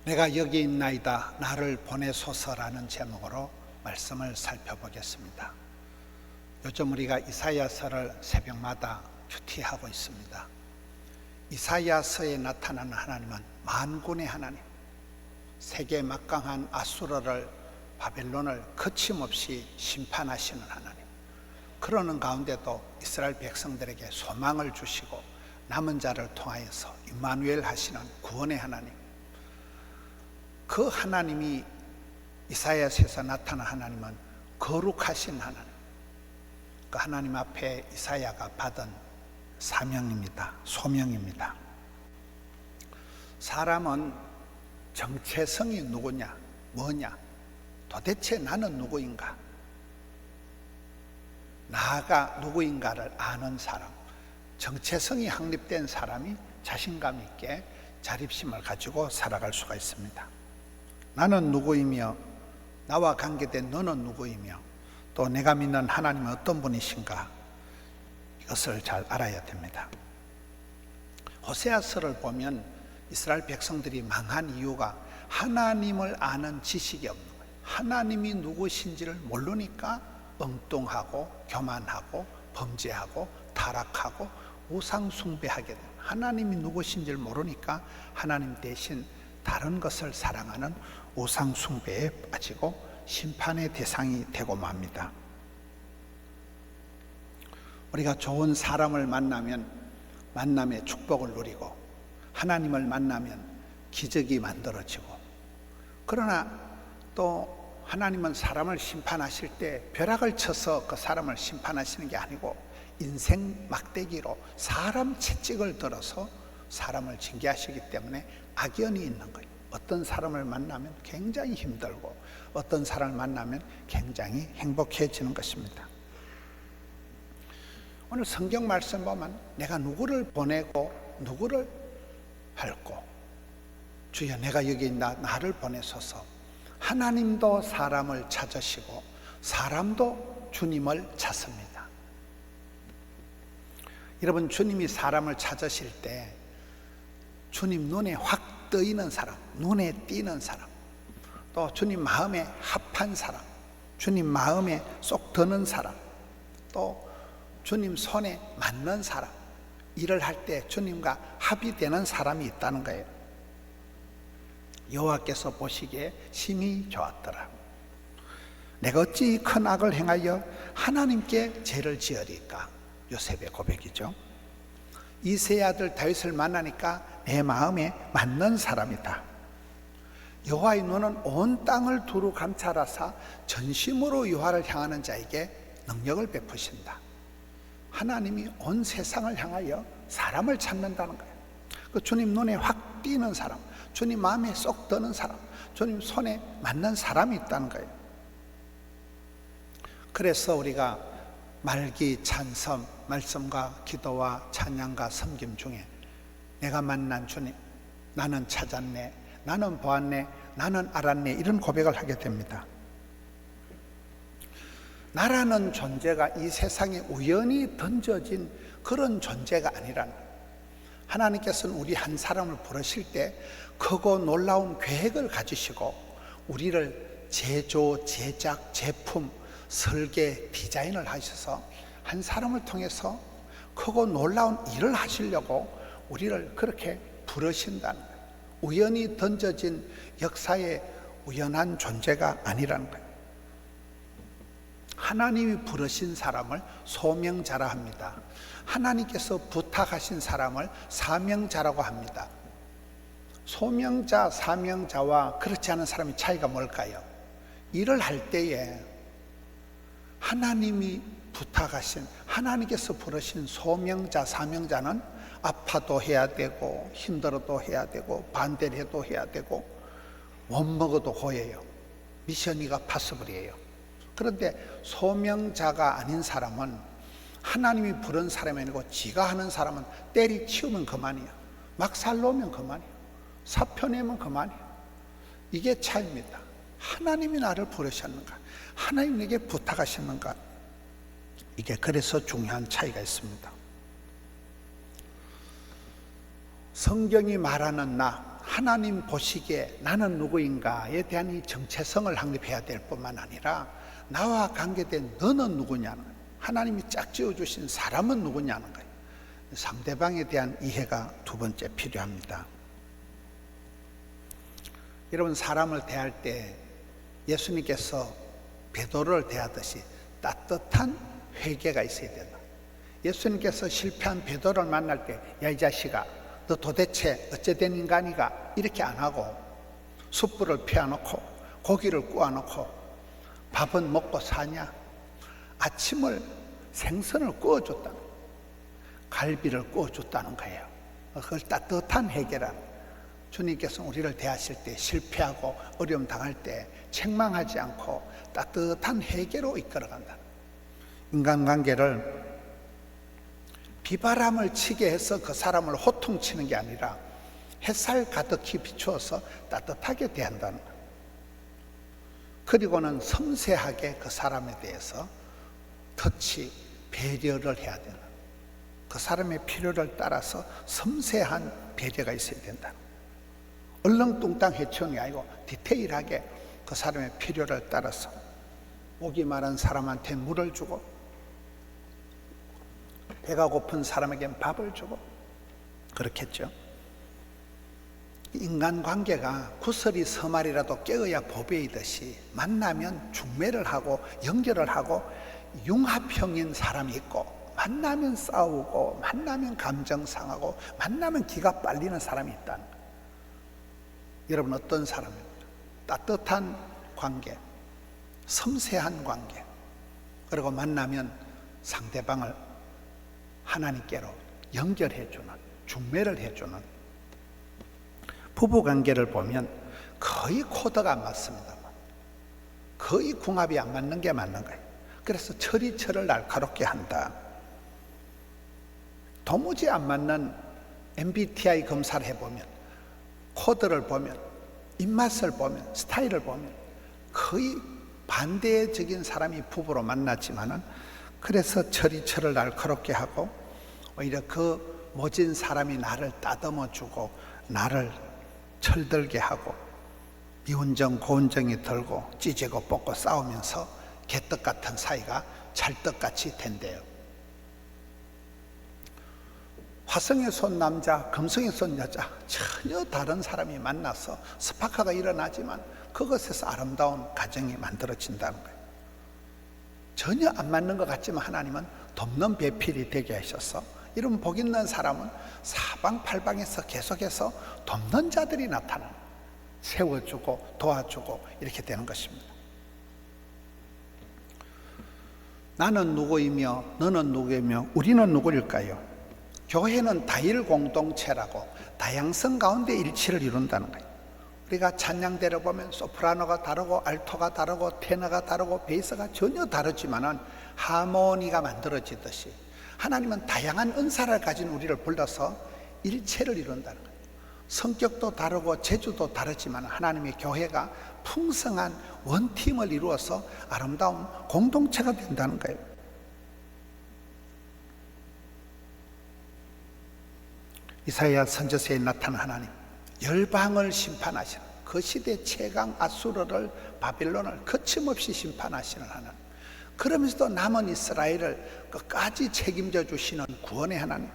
내가 여기 있나이다 나를 보내소서라는 제목으로 말씀을 살펴보겠습니다. 요즘 우리가 이사야서를 새벽마다 큐티하고 있습니다. 이사야서에 나타나는 하나님은 만군의 하나님, 세계 막강한 아수르를, 바벨론을 거침없이 심판하시는 하나님, 그러는 가운데도 이스라엘 백성들에게 소망을 주시고 남은 자를 통하여서 임마누엘 하시는 구원의 하나님, 그 하나님이 이사야서에서 나타난 하나님은 거룩하신 하나님, 그 하나님 앞에 이사야가 받은 사명입니다. 소명입니다. 사람은 정체성이 누구냐, 뭐냐, 도대체 나는 누구인가, 나가 누구인가를 아는 사람, 정체성이 확립된 사람이 자신감 있게 자립심을 가지고 살아갈 수가 있습니다. 나는 누구이며 나와 관계된 너는 누구이며 또 내가 믿는 하나님은 어떤 분이신가, 이것을 잘 알아야 됩니다. 호세아서를 보면 이스라엘 백성들이 망한 이유가 하나님을 아는 지식이 없는 거예요. 하나님이 누구신지를 모르니까 엉뚱하고 교만하고 범죄하고 타락하고 우상 숭배하게 돼요. 하나님이 누구신지를 모르니까 하나님 대신 다른 것을 사랑하는 우상 숭배에 빠지고 심판의 대상이 되고 맙니다. 우리가 좋은 사람을 만나면 만남의 축복을 누리고, 하나님을 만나면 기적이 만들어지고, 그러나 또 하나님은 사람을 심판하실 때 벼락을 쳐서 그 사람을 심판하시는 게 아니고 인생 막대기로 사람 채찍을 들어서 사람을 징계하시기 때문에 악연이 있는 거예요. 어떤 사람을 만나면 굉장히 힘들고 어떤 사람을 만나면 굉장히 행복해지는 것입니다. 오늘 성경 말씀 보면 내가 누구를 보내고 누구를 밟고, 주여 내가 여기 있나 나를 보내소서. 하나님도 사람을 찾으시고 사람도 주님을 찾습니다. 여러분, 주님이 사람을 찾으실 때 주님 눈에 확 뜨이는 사람, 눈에 띄는 사람, 또 주님 마음에 합한 사람, 주님 마음에 쏙 드는 사람, 또 주님 손에 맞는 사람, 일을 할 때 주님과 합의되는 사람이 있다는 거예요. 여호와께서 보시기에 심히 좋았더라. 내가 어찌 큰 악을 행하여 하나님께 죄를 지으리까. 요셉의 고백이죠. 이세 아들 다윗을 만나니까 내 마음에 맞는 사람이다. 여호와의 눈은 온 땅을 두루 감찰하사 전심으로 여호와를 향하는 자에게 능력을 베푸신다. 하나님이 온 세상을 향하여 사람을 찾는다는 거예요. 그 주님 눈에 확 띄는 사람, 주님 마음에 쏙 드는 사람, 주님 손에 맞는 사람이 있다는 거예요. 그래서 우리가 말기 찬성, 말씀과 기도와 찬양과 섬김 중에 내가 만난 주님, 나는 찾았네, 나는 보았네, 나는 알았네, 이런 고백을 하게 됩니다. 나라는 존재가 이 세상에 우연히 던져진 그런 존재가 아니라는 거예요. 하나님께서는 우리 한 사람을 부르실 때 크고 놀라운 계획을 가지시고 우리를 제조, 제작, 제품, 설계, 디자인을 하셔서 한 사람을 통해서 크고 놀라운 일을 하시려고 우리를 그렇게 부르신다는 거예요. 우연히 던져진 역사의 우연한 존재가 아니라는 거예요. 하나님이 부르신 사람을 소명자라 합니다. 하나님께서 부탁하신 사람을 사명자라고 합니다. 소명자, 사명자와 그렇지 않은 사람의 차이가 뭘까요? 일을 할 때에 하나님이 부탁하신, 하나님께서 부르신 소명자, 사명자는 아파도 해야 되고 힘들어도 해야 되고 반대를 해도 해야 되고 못 먹어도 고해요. 미션이가 파서블이에요. 그런데 소명자가 아닌 사람은 하나님이 부른 사람이 아니고 지가 하는 사람은 때리치우면 그만이에요. 막살 놓으면 그만이에요. 사표 내면 그만이에요. 이게 차이입니다. 하나님이 나를 부르셨는가, 하나님이 내게 부탁하셨는가, 이게 그래서 중요한 차이가 있습니다. 성경이 말하는 나, 하나님 보시기에 나는 누구인가에 대한 이 정체성을 확립해야 될 뿐만 아니라 나와 관계된 너는 누구냐는 거예요. 하나님이 짝 지어주신 사람은 누구냐는 거예요. 상대방에 대한 이해가 두 번째 필요합니다. 여러분, 사람을 대할 때 예수님께서 베드로를 대하듯이 따뜻한 회개가 있어야 된다. 예수님께서 실패한 베드로를 만날 때 야, 이 자식아, 너 도대체 어찌된 인간이가? 이렇게 안 하고 숯불을 피워놓고 고기를 구워놓고 밥은 먹고 사냐? 아침을 생선을 구워줬다는 거예요. 갈비를 구워줬다는 거예요. 그걸 따뜻한 회개라. 주님께서 우리를 대하실 때 실패하고 어려움 당할 때 책망하지 않고 따뜻한 회개로 이끌어간다. 인간관계를 비바람을 치게 해서 그 사람을 호통치는 게 아니라 햇살 가득히 비추어서 따뜻하게 대한다는 거예요. 그리고는 섬세하게 그 사람에 대해서 터치, 배려를 해야 되는, 그 사람의 필요를 따라서 섬세한 배려가 있어야 된다. 얼렁뚱땅 해치우는 게 아니고 디테일하게 그 사람의 필요를 따라서 목이 마른 사람한테 물을 주고 배가 고픈 사람에겐 밥을 주고 그렇겠죠. 인간관계가 구설이 서말이라도 깨어야 보배이듯이 만나면 중매를 하고 연결을 하고 융합형인 사람이 있고, 만나면 싸우고 만나면 감정 상하고 만나면 기가 빨리는 사람이 있다는 거예요. 여러분, 어떤 사람입니까? 따뜻한 관계, 섬세한 관계, 그리고 만나면 상대방을 하나님께로 연결해주는, 중매를 해주는. 부부관계를 보면 거의 코드가 안 맞습니다만 거의 궁합이 안 맞는 게 맞는 거예요. 그래서 철이 철을 날카롭게 한다. 도무지 안 맞는 MBTI 검사를 해보면, 코드를 보면, 입맛을 보면, 스타일을 보면 거의 반대적인 사람이 부부로 만났지만은, 그래서 철이 철을 날카롭게 하고 오히려 그 모진 사람이 나를 따듬어 주고 나를 철들게 하고 미운정 고운정이 들고 찢고 뽑고 싸우면서 개떡 같은 사이가 찰떡같이 된대요. 화성에 쏜 남자, 금성에 쏜 여자, 전혀 다른 사람이 만나서 스파크가 일어나지만 그것에서 아름다운 가정이 만들어진다는 거예요. 전혀 안 맞는 것 같지만 하나님은 돕는 배필이 되게 하셔서 이런 복 있는 사람은 사방팔방에서 계속해서 돕는 자들이 나타나는, 세워주고 도와주고 이렇게 되는 것입니다. 나는 누구이며 너는 누구이며 우리는 누구일까요? 교회는 다일 공동체라고 다양성 가운데 일치를 이룬다는 거예요. 우리가 찬양대를 보면 소프라노가 다르고 알토가 다르고 테너가 다르고 베이스가 전혀 다르지만은 하모니가 만들어지듯이 하나님은 다양한 은사를 가진 우리를 불러서 일체를 이룬다는 거예요. 성격도 다르고 재주도 다르지만 하나님의 교회가 풍성한 원팀을 이루어서 아름다운 공동체가 된다는 거예요. 이사야 선지서에 나타난 하나님, 열방을 심판하시는, 그 시대 최강 아수르를, 바빌론을 거침없이 심판하시는 하나님, 그러면서도 남은 이스라엘을 끝까지 책임져 주시는 구원의 하나님,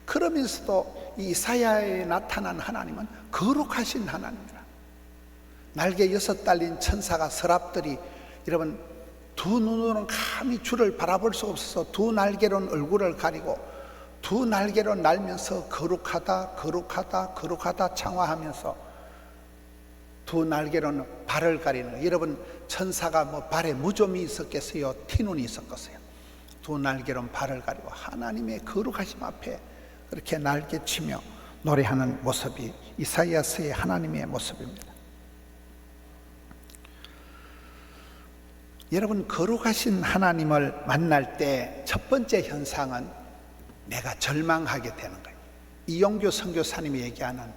그러면서도 이사야에 나타난 하나님은 거룩하신 하나님이라. 날개 6 달린 천사가 서랍들이, 여러분, 두 눈으로는 감히 주를 바라볼 수 없어서 두 날개로는 얼굴을 가리고 두 날개로 날면서 거룩하다 거룩하다 거룩하다 창화하면서 두 날개로는 발을 가리는 거예요. 여러분, 천사가 뭐 발에 무좀이 있었겠어요? 티눈이 있었겠어요? 두 날개로는 발을 가리고 하나님의 거룩하심 앞에 그렇게 날개치며 노래하는 모습이 이사야서의 하나님의 모습입니다. 여러분, 거룩하신 하나님을 만날 때 첫 번째 현상은 내가 절망하게 되는 거예요. 이용규 선교사님이 얘기하는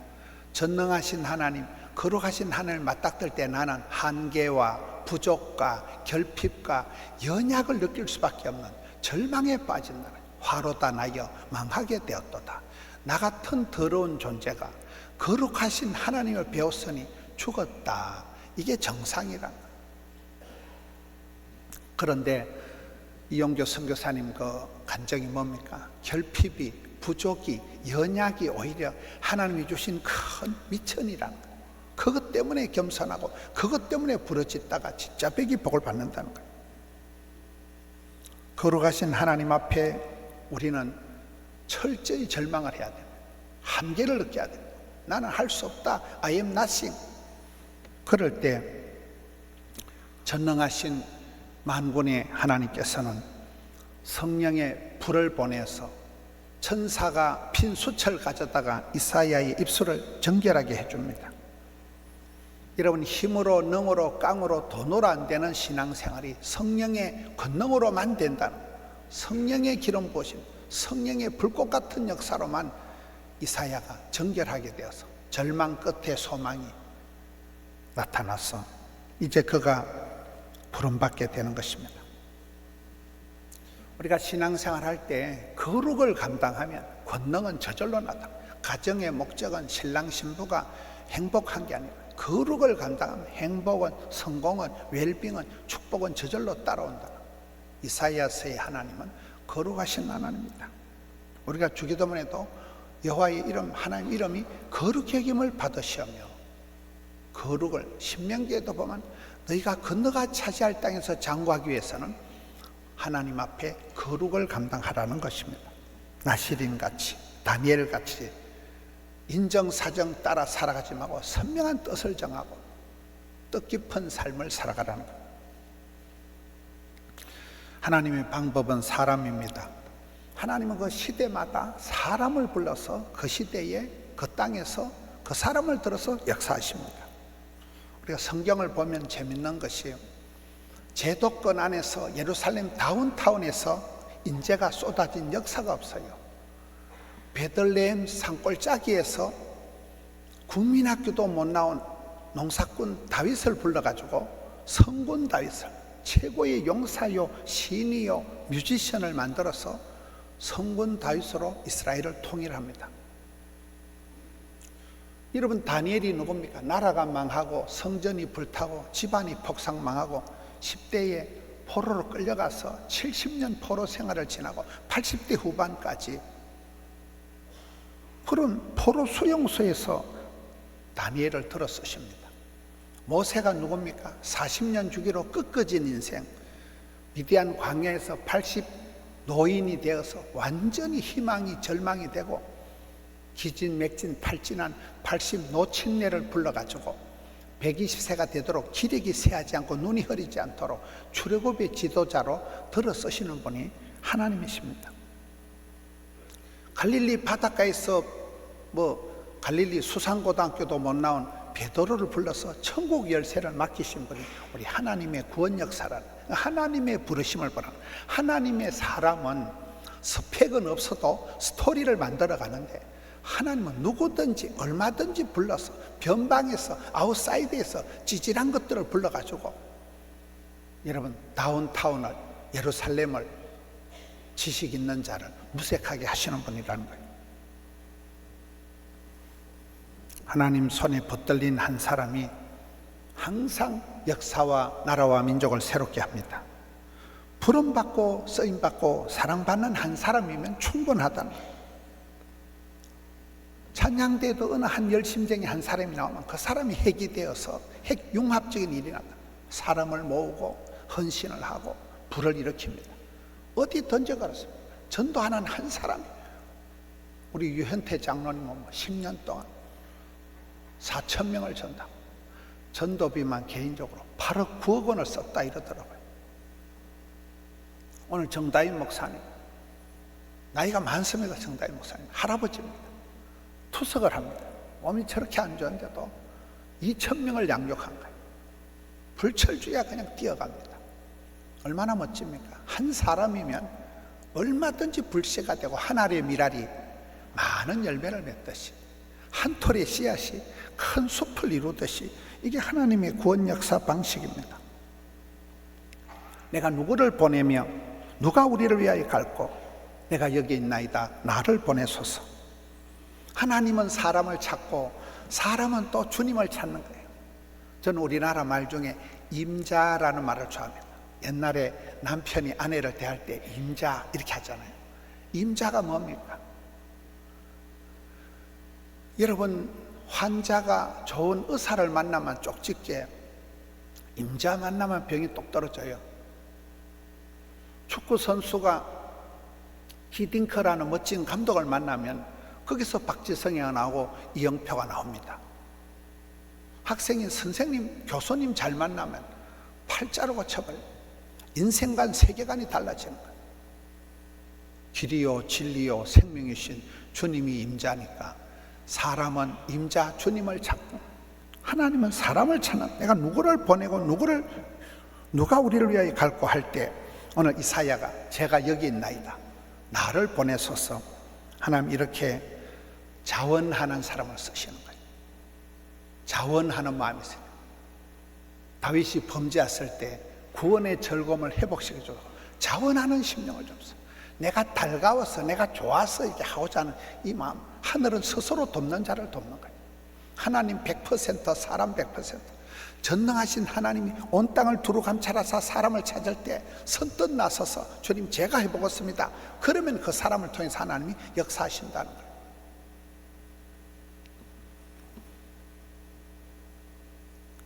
전능하신 하나님, 거룩하신 하나님을 맞닥뜰 때 나는 한계와 부족과 결핍과 연약을 느낄 수밖에 없는 절망에 빠진다. 화로다 나여 망하게 되었도다. 나 같은 더러운 존재가 거룩하신 하나님을 배웠으니 죽었다. 이게 정상이란 거예요. 그런데 이용교 선교사님 그 간증이 뭡니까? 결핍이, 부족이, 연약이 오히려 하나님이 주신 큰 미천이란 거예요. 그것 때문에 겸손하고 그것 때문에 부르짖다가 진짜 백이 복을 받는다는 거예요. 거룩하신 하나님 앞에 우리는 철저히 절망을 해야 됩니다. 한계를 느껴야 됩니다. 나는 할 수 없다. I am nothing. 그럴 때 전능하신 만군의 하나님께서는 성령의 불을 보내서 천사가 핀 숯을 가져다가 이사야의 입술을 정결하게 해줍니다. 여러분, 힘으로, 능으로, 깡으로, 돈으로 안 되는 신앙생활이 성령의 권능으로만 된다는, 성령의 기름 부으심, 성령의 불꽃 같은 역사로만 이사야가 정결하게 되어서 절망 끝에 소망이 나타나서 이제 그가 부름받게 되는 것입니다. 우리가 신앙생활 할 때 거룩을 감당하면 권능은 저절로 나타납니다. 가정의 목적은 신랑 신부가 행복한 게 아니라 거룩을 감당하면 행복은, 성공은, 웰빙은, 축복은 저절로 따라온다. 이사야서의 하나님은 거룩하신 하나님입니다. 우리가 주기도문에도 여호와의 이름, 하나님 이름이 거룩히 여김을 받으시며, 거룩을 신명기에도 보면 너희가 건너가 차지할 땅에서 장구하기 위해서는 하나님 앞에 거룩을 감당하라는 것입니다. 나시린같이, 다니엘같이 인정사정 따라 살아가지 말고 선명한 뜻을 정하고 뜻깊은 삶을 살아가라는 것. 하나님의 방법은 사람입니다. 하나님은 그 시대마다 사람을 불러서 그 시대에 그 땅에서 그 사람을 들어서 역사하십니다. 우리가 성경을 보면 재밌는 것이 제도권 안에서 예루살렘 다운타운에서 인재가 쏟아진 역사가 없어요. 베들레헴 산골짜기에서 국민학교도 못 나온 농사꾼 다윗을 불러가지고 성군 다윗을, 최고의 용사요, 신이요, 뮤지션을 만들어서 성군 다윗으로 이스라엘을 통일합니다. 여러분, 다니엘이 누굽니까? 나라가 망하고 성전이 불타고 집안이 폭삭망하고 10대에 포로로 끌려가서 70년 포로 생활을 지나고 80대 후반까지 그런 포로 수용소에서 다니엘을 들어 쓰십니다. 모세가 누굽니까? 40년 주기로 꺾어진 인생, 미디안 광야에서 80 노인이 되어서 완전히 희망이 절망이 되고 기진맥진 탈진한 80 노친네를 불러가지고 120세가 되도록 기력이 쇠하지 않고 눈이 흐리지 않도록 출애굽의 지도자로 들어 쓰시는 분이 하나님이십니다. 갈릴리 바닷가에서 갈릴리 수산고등학교도 못 나온 베드로를 불러서 천국 열쇠를 맡기신 분이 우리 하나님의 구원 역사라는, 하나님의 부르심을 보라는, 하나님의 사람은 스펙은 없어도 스토리를 만들어 가는데 하나님은 누구든지 얼마든지 불러서 변방에서 아웃사이드에서 찌질한 것들을 불러가지고 여러분 다운타운을, 예루살렘을 지식 있는 자를 무색하게 하시는 분이라는 거예요. 하나님 손에 붙들린 한 사람이 항상 역사와 나라와 민족을 새롭게 합니다. 부름받고 쓰임받고 사랑받는 한 사람이면 충분하다는 거예요. 찬양대에도 어느 한 열심쟁이 한 사람이 나오면 그 사람이 핵이 되어서 핵융합적인 일이 난다. 사람을 모으고 헌신을 하고 불을 일으킵니다. 어디 던져가렸습니다. 전도하는 한 사람이, 우리 유현태 장로님은 10년 동안 4,000명을 전도하고 전도비만 개인적으로 8억 9억 원을 썼다 이러더라고요. 오늘 정다인 목사님, 나이가 많습니다. 정다인 목사님 할아버지입니다. 투석을 합니다. 몸이 저렇게 안 좋은데도 2,000명을 양육한 거예요. 불철주야 그냥 뛰어갑니다. 얼마나 멋집니까? 한 사람이면 얼마든지 불씨가 되고 한 알의 밀알이 많은 열매를 맺듯이, 한 톨의 씨앗이 큰 숲을 이루듯이, 이게 하나님의 구원 역사 방식입니다. 내가 누구를 보내며 누가 우리를 위하여 갈고 내가 여기 있나이다, 나를 보내소서. 하나님은 사람을 찾고 사람은 또 주님을 찾는 거예요. 저는 우리나라 말 중에 임자라는 말을 좋아합니다. 옛날에 남편이 아내를 대할 때 임자 이렇게 하잖아요. 임자가 뭡니까? 여러분, 환자가 좋은 의사를 만나면 쪽집게, 임자 만나면 병이 똑 떨어져요. 축구 선수가 히딩크라는 멋진 감독을 만나면 거기서 박지성이가 나오고 이영표가 나옵니다. 학생이 선생님, 교수님 잘 만나면 팔자로 고쳐버려요. 인생관, 세계관이 달라지는 거예요. 길이요 진리요 생명이신 주님이 임자니까 사람은 임자 주님을 찾고 하나님은 사람을 찾는, 내가 누구를 보내고 누가 우리를 위하여 갈고 할 때 오늘 이사야가 제가 여기 있나이다, 나를 보내소서, 하나님 이렇게 자원하는 사람을 쓰시는 거예요. 자원하는 마음이 있어요. 다윗이 범죄했을 때 구원의 즐거움을 회복시켜주고 자원하는 심령을 줬어요. 내가 달가워서 내가 좋아서 이렇게 하고자 하는 이 마음, 하늘은 스스로 돕는 자를 돕는 거예요. 하나님 100%, 사람 100%, 전능하신 하나님이 온 땅을 두루 감찰하사 사람을 찾을 때 선뜻 나서서 주님 제가 해보겠습니다, 그러면 그 사람을 통해서 하나님이 역사하신다는 거예요.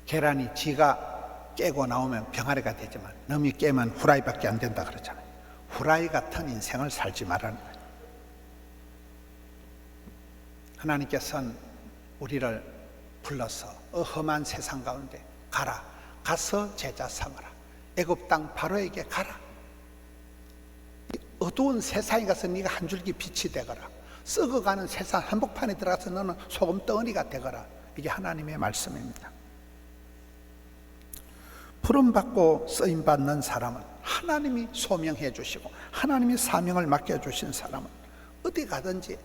계란이 지가 깨고 나오면 병아리가 되지만 너무 깨면 후라이밖에 안 된다 그러잖아요. 후라이 같은 인생을 살지 말라는 거예요. 하나님께서는 우리를 불러서 험한 세상 가운데 가라, 가서 제자 삼으라, 애굽 땅 바로에게 가라. 이 어두운 세상에 가서 네가 한 줄기 빛이 되거라, 썩어가는 세상 한복판에 들어가서 너는 소금 덩어리가 되거라. 이게 하나님의 말씀입니다. 부름받고 쓰임받는 사람은 하나님이 소명해 주시고 하나님이 사명을 맡겨주신 사람은 어디 가든지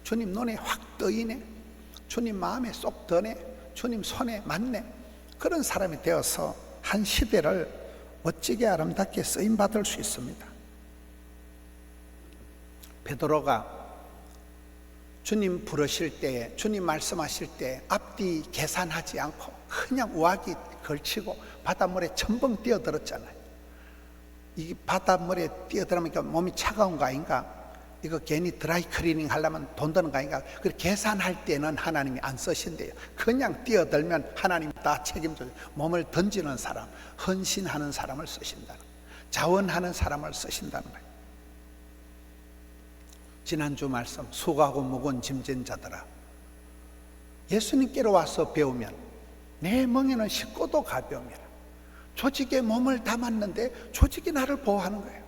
주님 눈에 확 떠이네, 주님 마음에 쏙 드네, 주님 손에 맞네, 그런 사람이 되어서 한 시대를 멋지게 아름답게 쓰임받을 수 있습니다. 베드로가 주님 부르실 때, 주님 말씀하실 때 앞뒤 계산하지 않고 그냥 우악이 걸치고 바닷물에 첨벙 뛰어들었잖아요. 이 바닷물에 뛰어들으니까 몸이 차가운 거 아닌가? 이거 괜히 드라이 클리닝 하려면 돈 드는 거 아닌가? 그렇게 계산할 때는 하나님이 안 쓰신대요. 그냥 뛰어들면 하나님이 다 책임져요. 몸을 던지는 사람, 헌신하는 사람을 쓰신다는 거예요. 자원하는 사람을 쓰신다는 거예요. 지난주 말씀, 수고하고 무거운 짐진 자들아, 예수님께로 와서 배우면 내 멍에는 쉽고도 가벼움이라. 조직에 몸을 담았는데 조직이 나를 보호하는 거예요.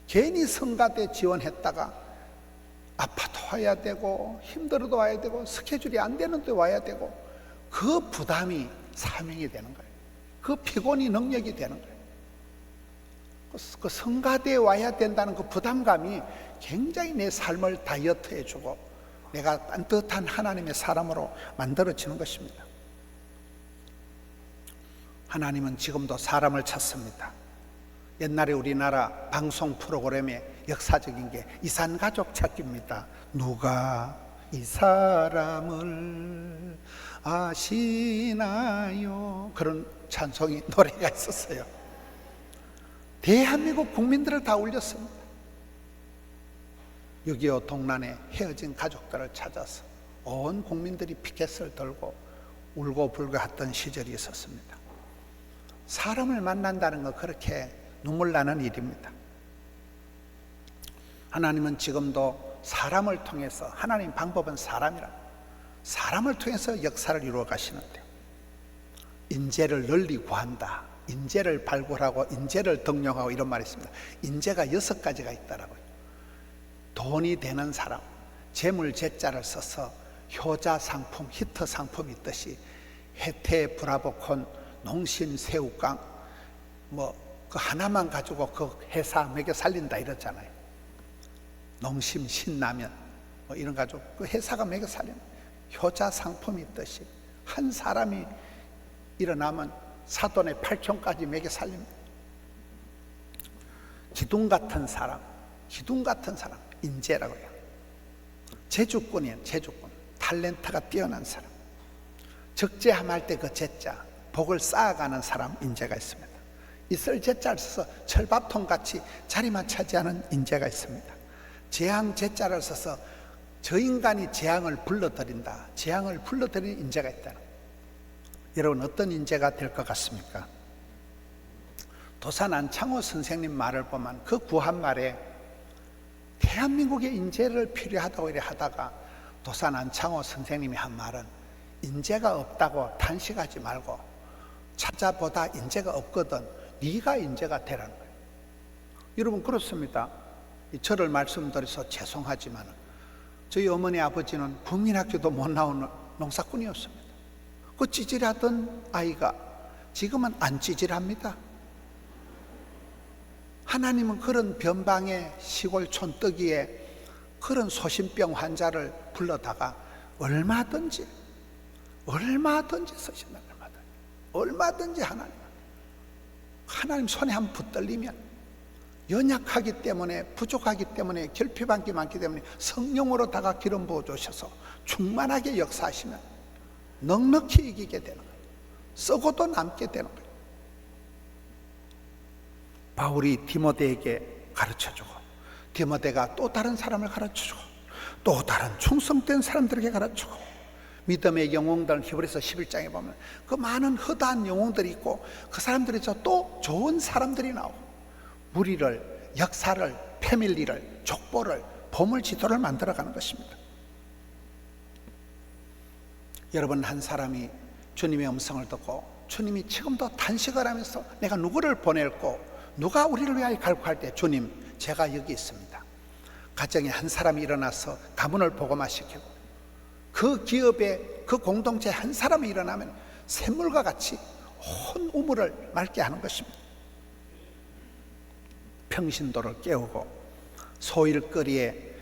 괜히 성가대 지원했다가 아파도 와야 되고 힘들어도 와야 되고 스케줄이 안 되는데 와야 되고, 그 부담이 사명이 되는 거예요. 그 피곤이 능력이 되는 거예요. 그 성가대에 와야 된다는 그 부담감이 굉장히 내 삶을 다이어트 해주고 내가 따뜻한 하나님의 사람으로 만들어지는 것입니다. 하나님은 지금도 사람을 찾습니다. 옛날에 우리나라 방송 프로그램의 역사적인 게 이산가족 찾기입니다. 누가 이 사람을 아시나요? 그런 찬송이, 노래가 있었어요. 대한민국 국민들을 다 울렸습니다. 6.25 동란에 헤어진 가족들을 찾아서 온 국민들이 피켓을 들고 울고 불고 했던 시절이 있었습니다. 사람을 만난다는 건 그렇게 눈물 나는 일입니다. 하나님은 지금도 사람을 통해서, 하나님 방법은 사람이라, 사람을 통해서 역사를 이루어 가시는데, 인재를 널리 구한다, 인재를 발굴하고 인재를 등용하고 이런 말이 있습니다. 인재가 6가지가 있다라고요. 돈이 되는 사람, 재물 재자를 써서 효자 상품, 히트 상품이 있듯이 혜태, 브라보콘, 농심, 새우깡 그 하나만 가지고 그 회사 먹여 살린다 이러잖아요. 농심, 신라면 이런 가지고 그 회사가 먹여 살리는 효자 상품이 있듯이 한 사람이 일어나면 사돈의 8촌까지 먹여 살립니다. 기둥 같은 사람, 인재라고 해요. 제주꾼이에요. 제주꾼. 탤런트가 뛰어난 사람. 적재함할 때 그 제자, 복을 쌓아가는 사람 인재가 있습니다. 이슬 제자를 써서 철밥통같이 자리만 차지하는 인재가 있습니다. 재앙 제자를 써서 저 인간이 재앙을 불러들인다. 재앙을 불러들이는 인재가 있다는. 여러분 어떤 인재가 될 것 같습니까? 도산 안창호 선생님 말을 보면 그 구한말에 대한민국의 인재를 필요하다고 이래 하다가 도산 안창호 선생님이 한 말은 인재가 없다고 단식하지 말고 찾아보다 인재가 없거든 네가 인재가 되라는 거예요. 여러분 그렇습니다. 저를 말씀드려서 죄송하지만 저희 어머니 아버지는 국민학교도 못 나오는 농사꾼이었습니다. 그 찌질하던 아이가 지금은 안 찌질합니다. 하나님은 그런 변방의 시골촌 뜨기에 그런 소신병 환자를 불러다가 얼마든지 쓰신다. 얼마든지 하나님 손에 한 붙들리면 연약하기 때문에 부족하기 때문에 결핍한 게 많기 때문에 성령으로다가 기름 부어주셔서 충만하게 역사하시면 넉넉히 이기게 되는 거예요. 썩어도 남게 되는 거예요. 바울이 디모데에게 가르쳐주고 디모데가 또 다른 사람을 가르쳐주고 또 다른 충성된 사람들에게 가르쳐주고 믿음의 영웅들 히브리서 11장에 보면 그 많은 허다한 영웅들이 있고 그 사람들이 또 좋은 사람들이 나오고 무리를, 역사를, 패밀리를, 족보를, 보물지도를 만들어가는 것입니다. 여러분 한 사람이 주님의 음성을 듣고 주님이 지금도 단식을 하면서 내가 누구를 보낼고 누가 우리를 위하여 갈고 할 때 주님 제가 여기 있습니다. 가정에 한 사람이 일어나서 가문을 복음화시키고 그 기업에 그 공동체에 한 사람이 일어나면 샘물과 같이 온 우물을 맑게 하는 것입니다. 평신도를 깨우고 소일거리에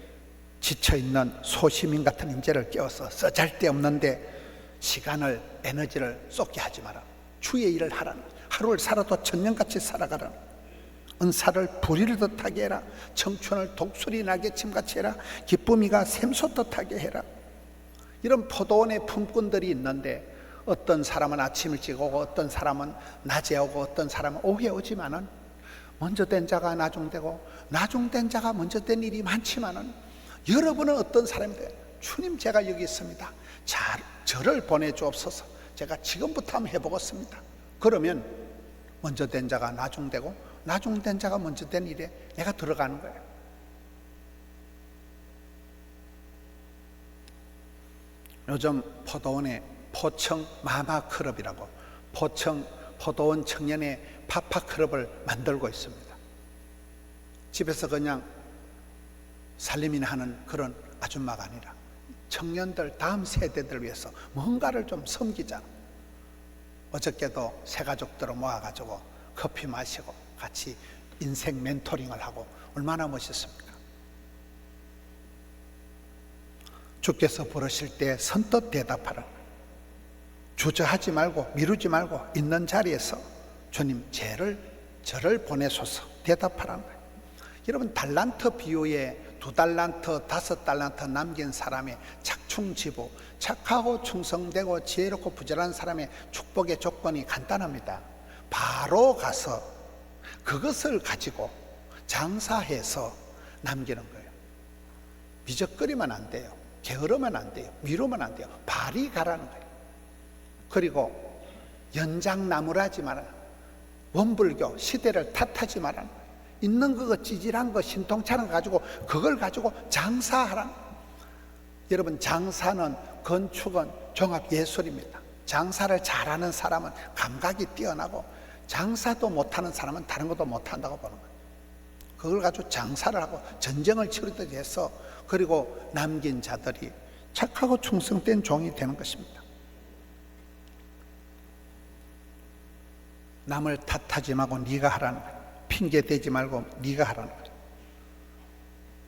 지쳐있는 소시민 같은 인재를 깨워서 쓰잘데없는데 시간을 에너지를 쏟게 하지 마라. 주의 일을 하라는, 하루를 살아도 천년같이 살아가라는, 은사를 부리듯 하게 해라. 청춘을 독수리 날개침같이 해라. 기쁨이가 샘솟듯 하게 해라. 이런 포도원의 품꾼들이 있는데 어떤 사람은 아침 일찍 오고 어떤 사람은 낮에 오고 어떤 사람은 오후에 오지만은 먼저 된 자가 나중되고 나중된 자가 먼저 된 일이 많지만은 여러분은 어떤 사람이 돼요? 주님 제가 여기 있습니다. 저를 보내주옵소서. 제가 지금부터 한번 해보겠습니다. 그러면 먼저 된 자가 나중되고 나중된 자가 먼저 된 일에 내가 들어가는 거예요. 요즘 포도원에 포청 마마클럽이라고 포청 포도원 청년의 파파클럽을 만들고 있습니다. 집에서 그냥 살림이나 하는 그런 아줌마가 아니라 청년들 다음 세대들을 위해서 뭔가를 좀 섬기자. 어저께도 새 가족들을 모아가지고 커피 마시고 같이 인생 멘토링을 하고 얼마나 멋있습니까? 주께서 부르실 때 선뜻 대답하라. 주저하지 말고 미루지 말고 있는 자리에서 주님 저를 보내소서 대답하라는 거예요. 여러분 달란트 비유에 2달란트 5달란트 남긴 사람의 착충지부, 착하고 충성되고 지혜롭고 부지런한 사람의 축복의 조건이 간단합니다. 바로 가서 그것을 가지고 장사해서 남기는 거예요. 미적거리면 안 돼요. 게으르면 안 돼요. 미루면 안 돼요. 발이 가라는 거예요. 그리고 연장나무라지 마라. 원불교 시대를 탓하지 마라. 있는 거 찌질한 거 신통차는 가지고 그걸 가지고 장사하라. 여러분 장사는 건축은 종합예술입니다. 장사를 잘하는 사람은 감각이 뛰어나고 장사도 못하는 사람은 다른 것도 못한다고 보는 거예요. 그걸 가지고 장사를 하고 전쟁을 치르듯 해서 그리고 남긴 자들이 착하고 충성된 종이 되는 것입니다. 남을 탓하지 말고 네가 하라는 거예요. 핑계 대지 말고 네가 하라는 거예요.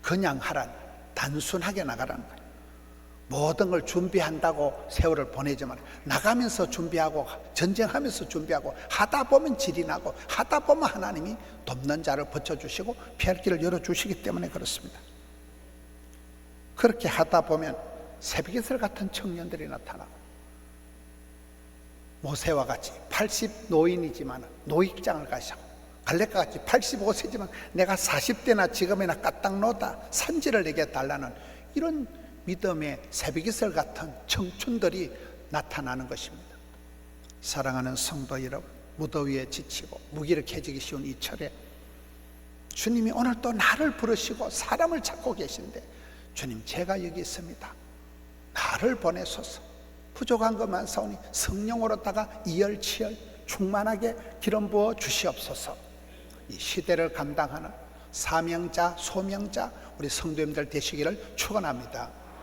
그냥 하라는 거예요. 단순하게 나가라는 거예요. 모든 걸 준비한다고 세월을 보내지 말아요. 나가면서 준비하고 전쟁하면서 준비하고 하다 보면 질이 나고 하다 보면 하나님이 돕는 자를 붙여주시고 피할 길을 열어주시기 때문에 그렇습니다. 그렇게 하다 보면 새벽이슬 같은 청년들이 나타나고, 모세와 같이 80 노인이지만 노익장을 가시고, 갈렙과 같이 85세지만 내가 40대나 지금이나 까딱노다 산지를 내게 달라는 이런 믿음의 새벽이슬 같은 청춘들이 나타나는 것입니다. 사랑하는 성도 여러분, 무더위에 지치고 무기력해지기 쉬운 이 철에 주님이 오늘 또 나를 부르시고 사람을 찾고 계신데, 주님 제가 여기 있습니다, 나를 보내소서. 부족한 것만 사오니 성령으로다가 이열치열 충만하게 기름 부어 주시옵소서. 이 시대를 감당하는 사명자 소명자 우리 성도님들 되시기를 축원합니다.